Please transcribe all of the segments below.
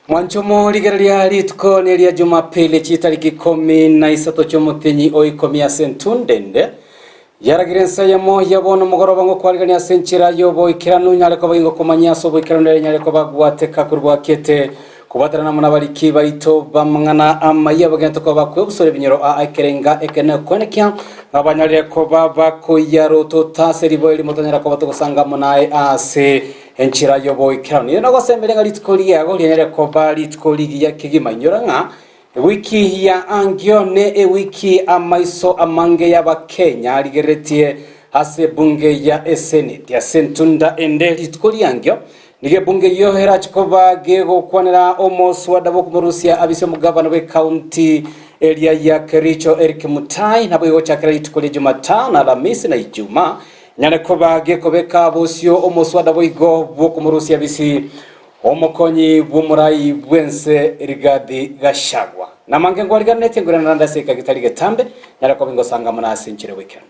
Mwanchomo ligerelia litko nelia Jumapili chitariki 13 cy'umutinyi oikomia sentundende yaragirensa Eyemo yabono mugoroba ngo kwaligania sencira yobo ikiranu nyale ko bagingo komanya so bikiranu nyale ko bagwateka kurwa kete kubatarana muna bariki baito bamngana Amayia bagento ko bakwe busore binyoro akerenga ekene konekya abanyale ko baba ko yaroto taseribo iri mutonyara ko batugusanga munae ase enchira yobo ikiranu yena gosembere ngalitskoli yago linyale ko balitskoli ya kigimanyora nga wiki ya angione wiki amaiso amange y'Abakenya ligeretie ase bunge ya Senate ya sentunda ende litkoli angyo nige bunge yohera chikoba gego kwanera omos wadabo kumurusia abise mugavana we county area ya Kericho Eric Mutai nabo yochakira litkoli Jumatano Alhamisi na Ijumaa nyane koba geko beka bosio omos wadabo igo bwo kumurusia bisi omokonyi bw'umurai bwense Rigadi Gashagwa namange ngwaliga nete ngurana nanda seka gitari getambe nyara ko bingo sanga muna asinchire weekend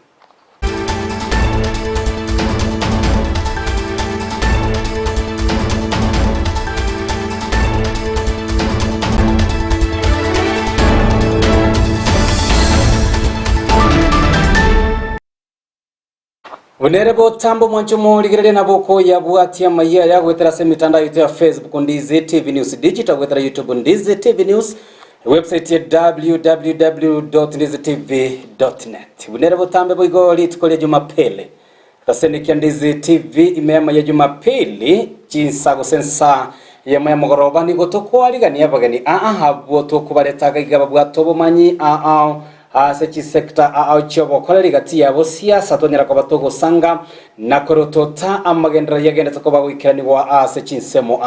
Unerebo tambo mwanchomo ligerele naboko ya buati Amayia ya gwetera se mitandao yetu ya Facebook Ndizi TV News Digital gwetera YouTube Ndizi TV News website ya www.ndizitv.net Unerebo tambe boigo litukole Jumapili Tasenikia Ndizi TV imema ya Jumapili jinsago sensa ya maya mugoroba ni gotoko aligani yabagani habo to kubaretaga igaba bwatobo manyi sechi sector chobo kolari gati yabo siasa tonyera ko batogo sanga nakorotota amagendera yagenda to bagwikirani wa sechi nsemo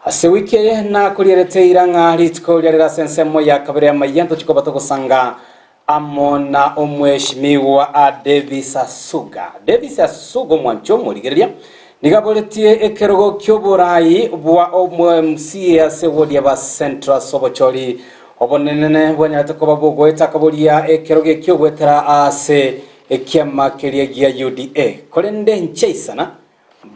ase wike na kulirete iranga litko lyarera sensemo ya kabere Amayia chiko batogo sanga amona omweshimiwa Davis Asugo mwanchomo ligeria nigaboletie ekerogo kyoborai bwa omwMCA sewodi ya Central Sobocholi obonenene bwanyate ko babugo etakabulia ekeroge kyogwetera ase ekyama keliya UDA kolende ncheisana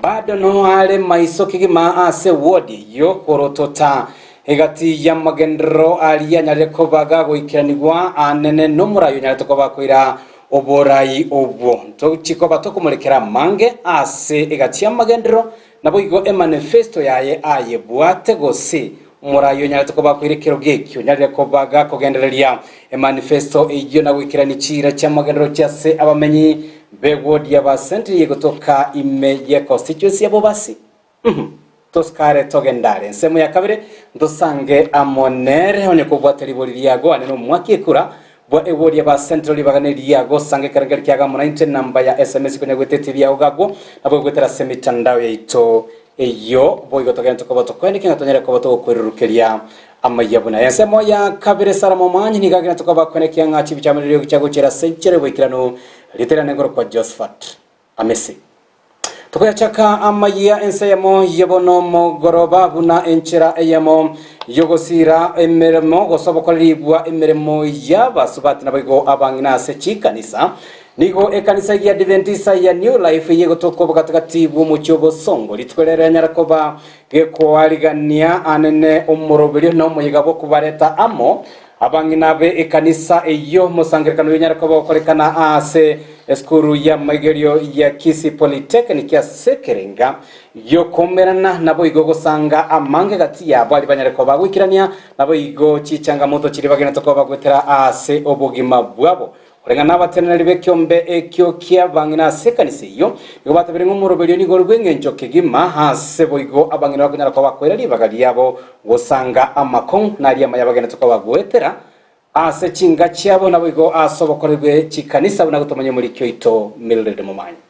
bado no ale maiso kigima ase wodi yo korotota egati ya magendro aliya nyale ko baga goikiranirwa anene no murayo nyale ko bakwira oborai obwo to chiko batokumulekera mange ase egati ya magendro nabo igo manifesto yaye aye bwate Gusii murayo nyale ko bakwirekero gekyo nyale ko baga kogendereria manifesto iyo na wikirani chira cha magendro cyase abamenyi begodi ya basentri yegotoka ime ya constituency yabo basi toskare togendare nsemo ya kabere ndosange amonere onye ko bwateri boli yago aneno mwakikura bwa ewodi ya basentri baganeri yago sange karagari kyaga mu 19 namba ya SMS kwenye gwetete yago gago nabo gwetera semitandao yaito eyo boigo togento ko batokweni kinga tonyere ko batoko kwirurukeria Amayia buna yasemo ya kabire saramo manyi nigagina to ko bakwenekia ngachi bichamiriro kichago chera senchere wikirano literane ngoro kwa Josephat Amisi tokoyachaka Amayia Ensa Eyemo yabono mogoroba buna enchera Eyemo yogosira emeremo gosobokolibwa emeremo y'abasubati nabigo abangina sechi kanisa nigo ekanisa ya Adventista ya New Life yego toko bagatakati mu cyobo songo litwerera nyarakoba geko aligania anene umurobiri no muyigabo kubareta amo abanginabe ekanisa eyo musangirikano nyarakoba korekana ase eskuru ya magerio ya Kisii Polytechnic ya Sekerenga yo komerana nabo igogo sanga amange gati ya bali banyarakoba gwikirania nabo igo chicanga moto chiri bagina toko bagwetera ase obugima bwabo Orenga n'abateneri bekyombe ekyo kya bangina sekanise yo yobatabire nk'umurobero ni gorwenge njoke gima hase boigo abangina bakunyara ko bakwera libagali yabo gosanga amakon nari amayabagenda to bagwetera ase kinga cyabo nabigo asobokorerwe kikanisa bunagutomanye muri cyo ito milred mu manyi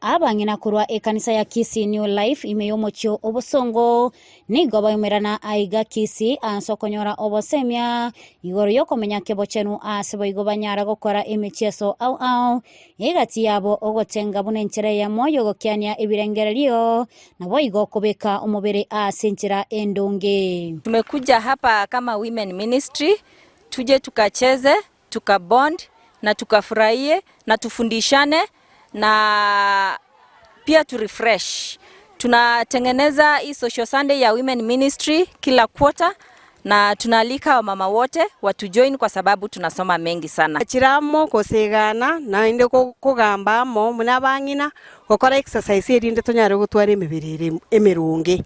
abangina kurwa ekanisa ya Kisii New Life imeyomochyo obosongo nigo bayomerana aiga Kisii ansokonyora obosemya igoro yokomenya kebo chenu asebo igo banyara gokora emicheso egati yabo ogotenga bunenchera ya moyo gokyania ebirengererio nabo igo kobeka umubere asenchera endonge. Tumekuja hapa kama women ministry tuje tukacheze tukabond na tukafurahie na tufundishane na pia tu refresh Tunatengeneza hii social Sunday ya Women Ministry kila quarter, na tunaalika wamama wote watujoin kwa sababu tunasoma mengi sana. Chiramo kosigana na inde kugamba mo munabangina gukora exercise irinde tunyare gutwara emibirire emirungi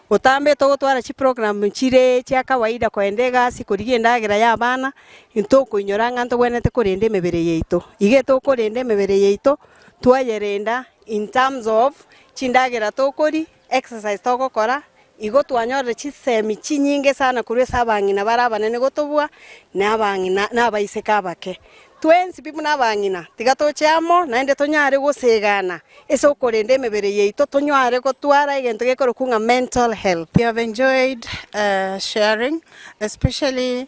utambe to gutwara chi program chire cha kawaida kwendega sikurigie ndagira ya bana into kunyoranga nto gwenete kurinde emibire yeito ige to kurinde emibire yeito twayerenda in terms of chindagira tokori exercise to gukora igo twanyorere chisemi chinyinge sana kuri sabangina barabanene gotobwa nabangina nabaiseka abake twensi pipu nabangina tigatochamo naende tonyare gusigana eso kurinde emibere yeito tonyware gotwara igento gekoro kunga mental health. We have enjoyed sharing, especially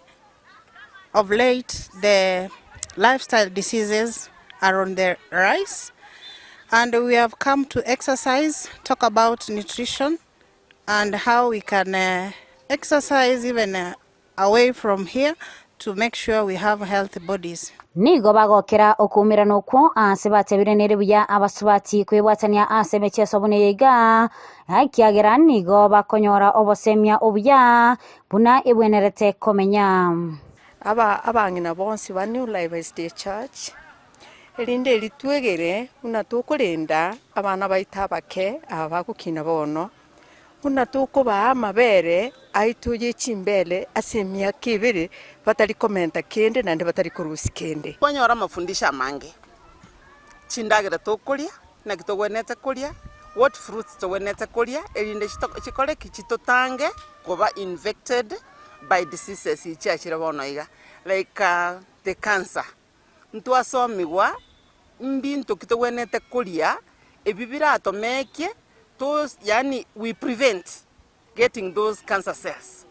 of late the lifestyle diseases are on the rise, and we have come to exercise, talk about nutrition and how we can exercise even away from here to make sure we have healthy bodies. Nigo bagokera okumira nokwo ase batebire nere buya abasubati kwebwatania ase mecheso buneyega akiagera nigo bakonyora obosemia obuya buna ebwenerete komenya abangina bonsi ba New Life State Church erinde litwegere una tukurinda abana baitabake abakukina bono una tukuba amabere aituje chimbele asemia kibiri batari komenta kende nande batari kurusi kende kwanyora mafundisha mange chindagira tokulia na kitogwenete kulia what fruits togwenete kulia erinde chikole kichitotange kuba infected by diseases ichachira bono iga like the cancer ntwasomiwa mbintu kitogwenete kulia ebibira atomeke those yani we prevent getting those cancer cells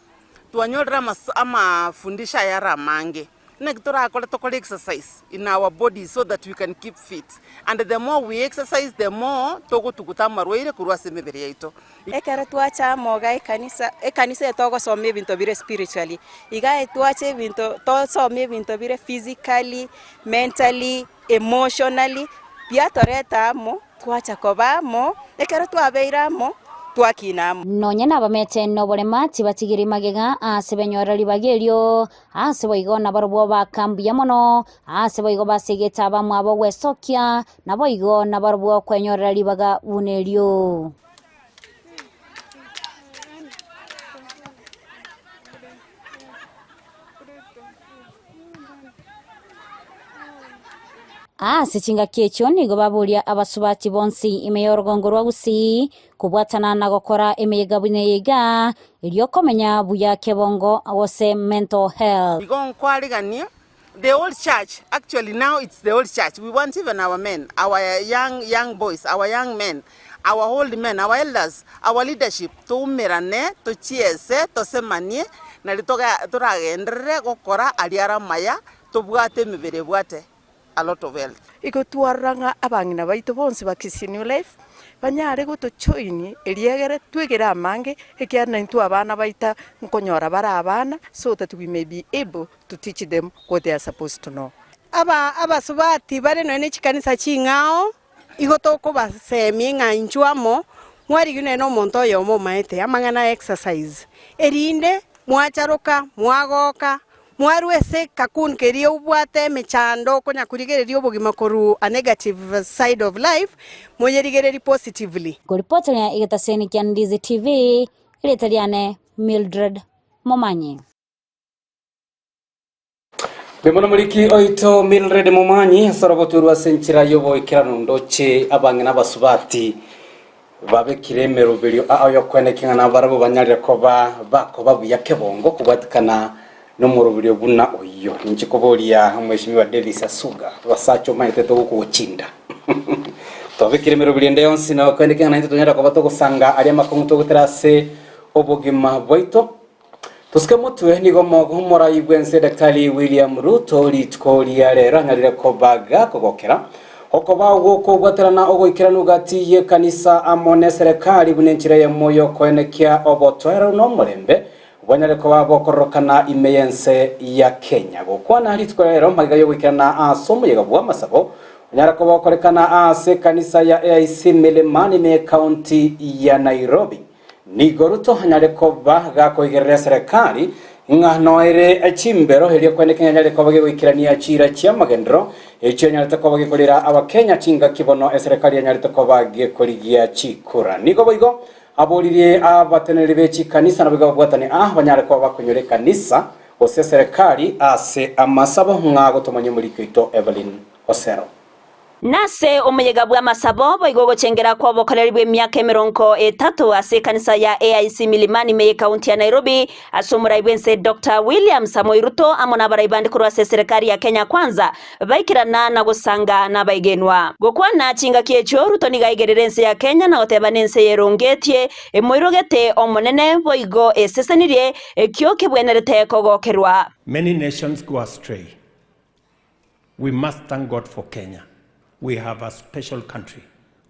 tuanyora ama fundisha yara mange na kitora akole tokole exercise in our body so that we can keep fit, and the more we exercise the more togo tukutamarwaire kurwase mebere yaito ekara twacha moga ekanisa togo some binto bire spiritually iga twache binto to some binto bire physically, mentally, emotionally bia toreta mo twacha koba mo ekara twabeira mo twakinamo nonya nabamete noborema tibatigiri magega ase benyora libagerio ase boigona barubo bakambuya mono ase boigo basegeta bamwe abo gwesokia nabo igo nabarubo kwenyora libaga bunerio sichinga kecho nigo baburia abasubati bonsi imeyorgongorwa Gusii kubwatana na gokora emeyega buneyega iliyo komenya buya kebongo awose mental health. Igon kwaligania the old church, actually now it's the old church. We want even our men, our young boys, our young men, our old men, our elders, our leadership to merane to chiese to semanie na litoga turagendere gokora aliara maya to bwate mebere bwate a lot of health. Iko tuaranga abangina baito bonse ba Kisii New Life banyare go to choini eliegere twegera mange ekiana into abana baita nkonyora bara abana so that we may be able to teach them what they are supposed to know. Abasubati bare no ne chikanisa chingao igotoko basemi nganchwamo mwari gune no monto yo mo maete amangana exercise erinde mwacharoka mwagoka mwarwese kakun kerio ubwate mechando konya kurigererio bugima koru a negative side of life monyerigereri positively. Goripota ya igataseni kia Ndizi TV ile taliane Mildred Momanyi. Bemono muliki oito Mildred Momanyi soroboturwa senchira yobo ikirano ndoche abangena basubati babe kiremero belio ayo kwenekinga na barabo banyarira ko bakoba buyakebongo kubwatikana no murubiro buna oyo ninchikoboria mweshimiwa Davis Asuga basacho maite to kuchinda tobe kiremero bilende yonsi na kwendekana nito tonyara ko bato gusanga ari amakunto guterase obogima boito tuske mutwe nigo mogumora igwense Daktari William Ruto litkoria rero ngarire ko baga kogokera okoba ugo gwaterana ogoikira nugati ye kanisa amone serikali bunenchira ye moyo kwenekia obotwero no murembe banyare ko babokorokana imeyense ya Kenya gokwana litko rero magiga yo gwikana asomo yega bwa masabo nyara ko bokorekana ase kanisa ya AIC Milimani me county ya Nairobi nigo ruto nyare ko baga ko igerera serikali nganoire achimbero helio kwene Kenya nyare ko bage wikirania chira chia magendro echo nyare ko bage kolira abakenya chinga kibono serikali ya nyare ko bage koligia chikura nigo boigo aboririe abatenere bechi kanisa na biga bwatani banyare ko bakunyore kanisa ose serikali ase amasabo ngago tomonye muri kwito Evelyn Osero nase omuyega bwa masabo boigogo chengera kwa bokoreri bwe myaka 30 ase kanisa ya AIC Milimani me county ya Nairobi asomura ibwense Dr. William Samoei Ruto amona baraibandi kurwa serikali ya Kenya kwanza baikirana na gusanga na baigenwa gokwana chinga kiecho Ruto nigaigererense ya Kenya na otebanense yerongetie emoirogete omonene boigo esesanirie kyo kibwenerete kogokerwa. Many nations go astray. We must thank God for Kenya. We have a special country.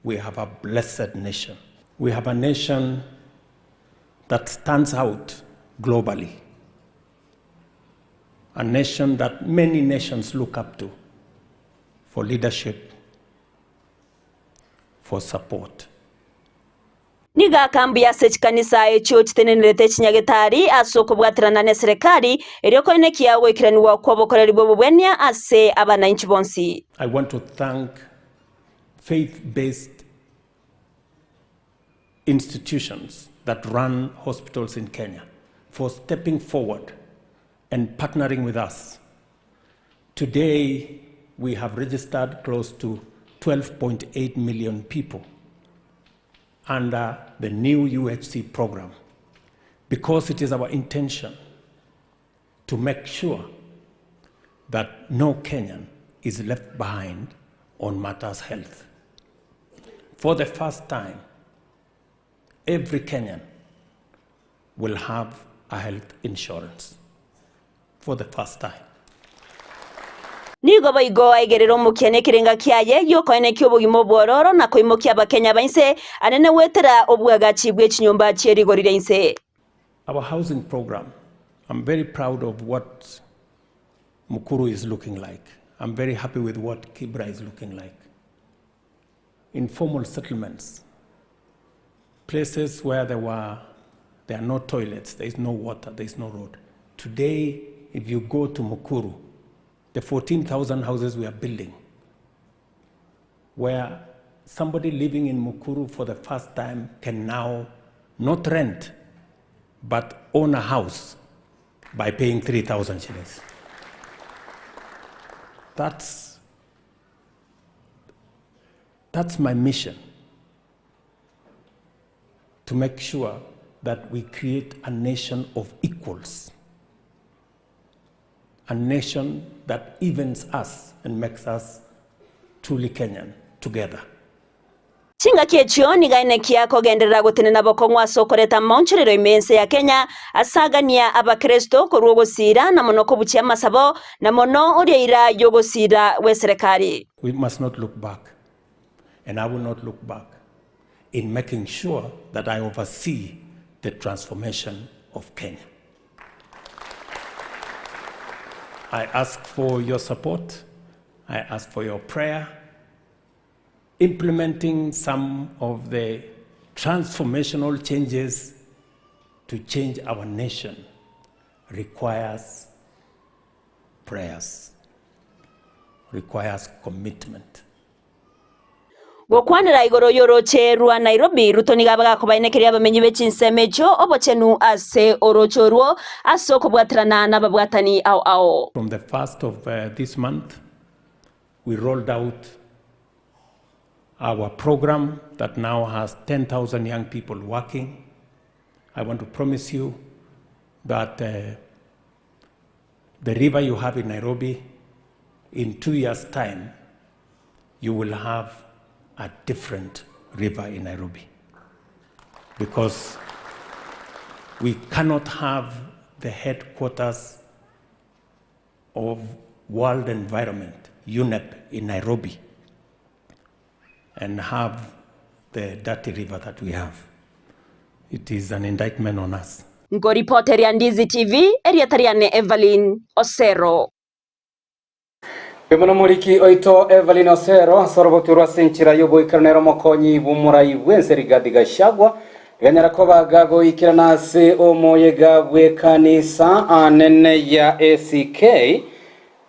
We have a blessed nation. We have a nation that stands out globally. A nation that many nations look up to for leadership, for support. Niga kambi ya sechikanisa echo chitenenete chinyagetari asoko bwatirana ne serikali erioko nekia wekiraniwa kwa bokoreri bwo bwenya ase abananchi bonsi. I want to thank faith-based institutions that run hospitals in Kenya for stepping forward and partnering with us. Today, we have registered close to 12.8 million people under the new UHC program because it is our intention to make sure that no Kenyan is left behind on matters health. For the first time, every Kenyan will have a health insurance. For the first time. Nigo baigo aigerero mukiane kirenga kiaye yoko ene kyobugimo bwororo na koimokia abakenya bainse anene wetera obwaga chibwe chinyumba cherigorire inse. Our housing program, I'm very proud of what Mukuru is looking like. I'm very happy with what Kibra is looking like. Informal settlements, places where there are no toilets, there is no water, there is no road. Today, if you go to Mukuru, the 14,000 houses we are building, where somebody living in Mukuru for the first time can now not rent, but own a house by paying 3,000 shillings. That's my mission, to make sure that we create a nation of equals, a nation that evens us and makes us truly Kenyan together. Chinga kiecho nigaine kiako genderera gutinena bokongwa sokoreta moncherero imense ya Kenya asagania abakristo korwogosira na mono kobuchia masabo na mono orieira yogosira we serikali. We must not look back, and I will not look back in making sure that I oversee the transformation of Kenya. I ask for your support. I ask for your prayer. Implementing some of the transformational changes to change our nation requires prayers, requires commitment. Gokwanira igoro yoroche rwa Nairobi rutoniga bagakobayinekeria bamenyi bechinsemejo obochenu ase orochorwo asoko bwatrana na babwatani ao. From the 1st of this month, we rolled out our program that now has 10,000 young people working. I want to promise you that the river you have in Nairobi, in 2 years' time, you will have a different river in Nairobi. Because we cannot have the headquarters of World Environment, UNEP, in Nairobi, and have the dirty river that we have. It is an indictment on us. Ngoripoteri ya Ndizi TV, Eriatariane Evelyn Osero. Kwemono muliki oito Evelyn Osero soroboturwa senchira yobo ikanero mokonyi bumurai bwense Rigathi Gachagua ganyara ko bagago ikiranase omoyega bwekanisa anene ya ACK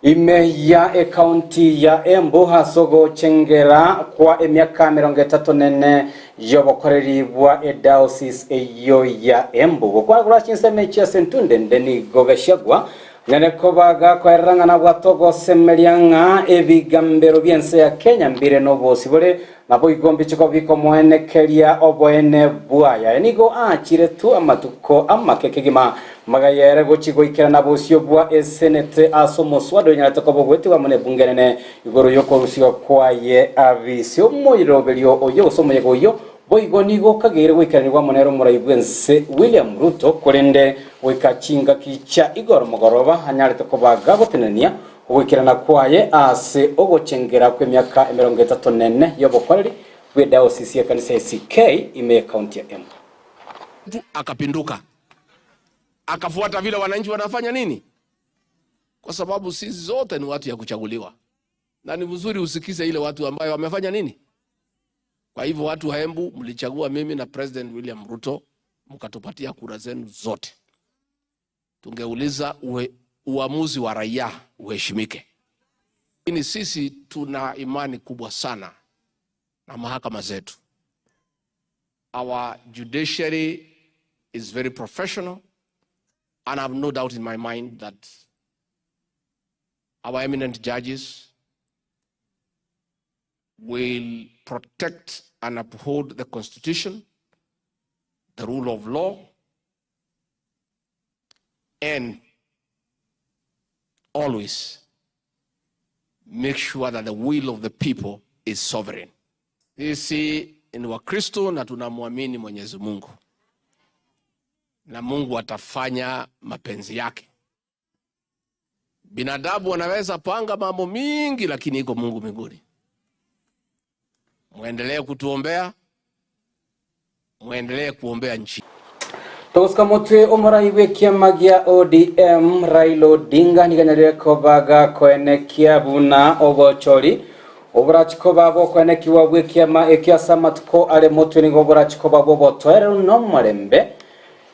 ime ya county ya Embu hasogo chengera kwa emyaka 34 yobokoreri bwa diocese eyo ya Embu kwa kurachinse mecha sentunde ndeni Gachagua Nyaneko baga kwa rangana bwatogo semelianga ebigambero byense ya Kenya mbire no bosibole nabo igombi chiko biko mwenekeria oboene bwaya enigo achire tu amatuko amakekegima magayere gochigo ikirana bosio bwa senate asomoswado nyatako bogweti wa mune bungenene igoro yoko rusio kwaye abisio moyiroberio oyo somoyego yo boigonigo kagere wikanirwa monero murayibwense William Ruto kurende wikachinga kicha igoro mogoroba hanyarite kubaga gotenania wikirana kwaye ase ogochengera kwe myaka 34 yobokoreri we diocese ya kanisa ACK ime county ya Embu. Akapinduka akafuata vile wananchi wanafanya nini, kwa sababu sisi zote ni watu ya kuchaguliwa na ni vizuri usikize ile watu ambao wamefanya nini. Kwa hivyo watu wa Embu mlichagua mimi na President William Ruto mkatupatia kura zenu zote. Tungeuliza uamuzi wa raia uheshimike. Lakini sisi tuna imani kubwa sana na mahakama zetu. Our judiciary is very professional and I have no doubt in my mind that our eminent judges will protect and uphold the Constitution, the rule of law, and always make sure that the will of the people is sovereign. Sisi ni Wakristo na tunamwamini Mwenyezi Mungu. Na Mungu atafanya mapenzi yake. Binadamu wanaweza panga mambo mingi lakini iko Mungu mbinguni. Muendelee kutuombea, muendelee kuombea nchi. Toska motwe omoraiwe kiamagia ODM Raila Odinga niganyarire ko baga koenekia buna obochori oburachiko babo koenekiwa bwe kiama ekiasamatko ale motwe nigo oburachiko babo botwere no marembe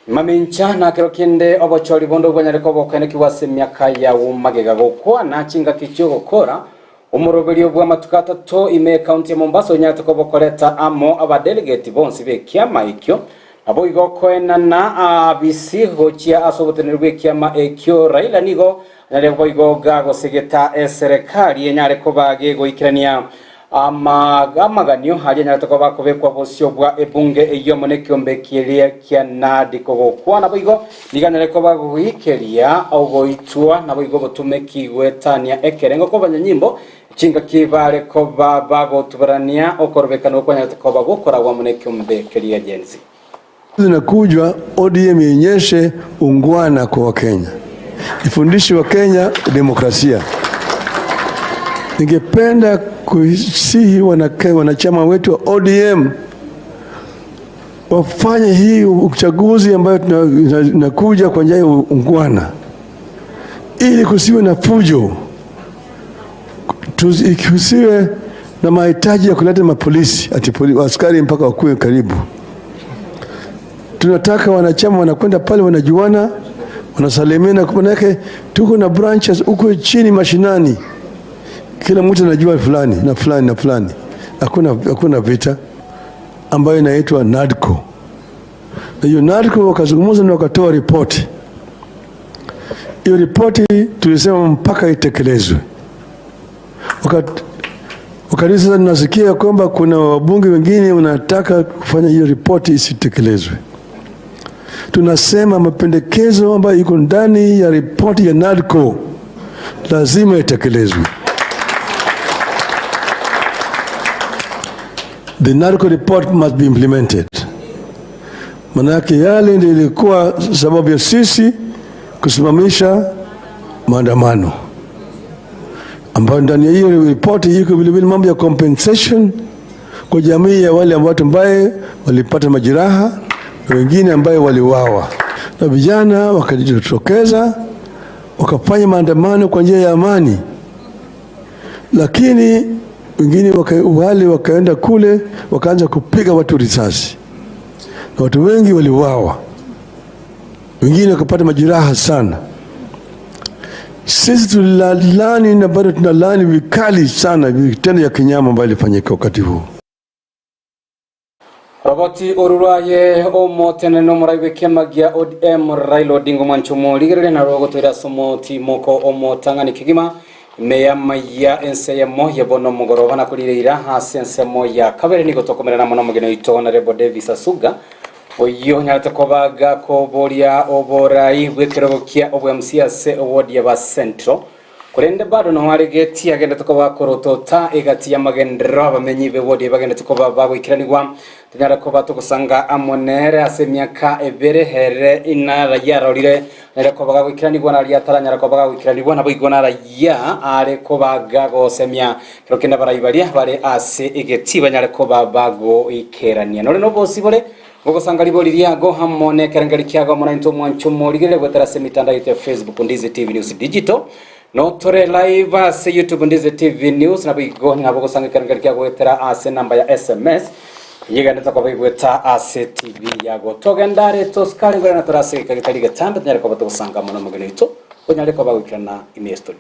mamincha na kerokinde obochori bondo gwanyarire ko bokoenekiwa semyaka ya umagega gokwa na chinga kicho gokora umuroberio bwa matukata to ime county ya Mombasa onyate ko bokoreta amo aba delegate bonsi be kiama ikyo abo igokoena na abisi hochia asobotenerwe kiama ekyo Raila nigo nare boigo gago segeta serikali yenyare ko bage go ikirania amaganyo hali nyare to bako bekwa bosio bwa ebunge eyo monekiombe kiria kia nadi ko gokwa na boigo niganare ko bago ikeria ogo itwa na boigo botumeki gwetania ekerengo ko banyanyimbo chinga kibare ko bago tubarania okorbekano ko nyare to bago kora wa monekiombe kiria jenzi. Zinakujwa ODM yenyeshe ungwana kwa Wakenya. Ifundishi wa Kenya demokrasia. Ningependa kusihi wanachama wetu wa ODM wafanye hii uchaguzi ambayo tunakuja kwa njia ya ungwana. Ili kusiwe na fujo. Kusiwe na mahitaji ya kuleta mapolisi, askari mpaka wakuwe karibu. Tunataka wanachama wanakwenda pale wanajuana, wanasalimiana kwa yake tuko na branches huko chini mashinani. Kila mtu anajua fulani na fulani na fulani. Hakuna vita ambayo inaitwa NADCO. Na hiyo NADCO wakazungumza na wakatoa ripoti. Hiyo ripoti tulisema mpaka itekelezwe. Wakati sasa tunasikia kwamba kuna wabunge wengine wanataka kufanya hiyo ripoti isitekelezwe. Tunasema mapendekezo ambayo iko ndani ya ripoti ya NADCO lazima itekelezwe. The NADCO report must be implemented. Manake yale ndio ilikuwa sababu ya sisi kusimamisha maandamano. Ambayo ndani ya hiyo ripoti iko vile vile mambo ya compensation kwa jamii ya wale watu ambao walipata majeraha na wengine ambao waliuawa. Na vijana wakajitokeza wakafanya maandamano kwa njia ya amani. lakini wengine wale wakaenda kule wakaanza kupiga watu risasi, na watu wengi waliuawa, wengine wakapata majeraha sana. Sisi tulalani na bado tunalani vikali sana vitendo ya kinyama ambayo ilifanyika wakati huu. Roboti oruraye omotene no muraibe kemagia ODM Raila Odinga Mwanchomo ligere na rogotira somoti moko omotangani kigima Meyamaya Ensa Eyemo yebono mugoroba na kulirira hasi ensemo ya kabere ni gotokomera na mono mugeno itona rebo Davis Asuga oyo nyarate kobaga ko boria oborai bwekerokia obwMCS award ya ba Central kurende bado no haregeti agenda tukoba korotota egati ya magendero abamenyi be wodi bagenda tukoba bagwikiranirwa tunyara koba tukusanga amonere asemyaka ebere here inara yarorire nere koba bagwikiranirwa na yataranyara koba bagwikiranirwa na boigona ya are koba gago semya kirokenda barayibaria bare ase egeti banyare koba bago ikerania nore no bosibole Gogo sangalibo liriago hamone kerengari kiago mona into Mwanchomo ligere gwetera se mitandao ya Facebook Ndizi TV News Digital no tore live ase YouTube Ndizi TV News na bigo ngabo gusanga kerengari kiago gwetera ase namba ya SMS yiga ndata kwa gweta ase TV yago togendare toskali gwena torase kagitari gatanda nyare kwa gusanga mona mugene ito onyare kwa bagwikana ime story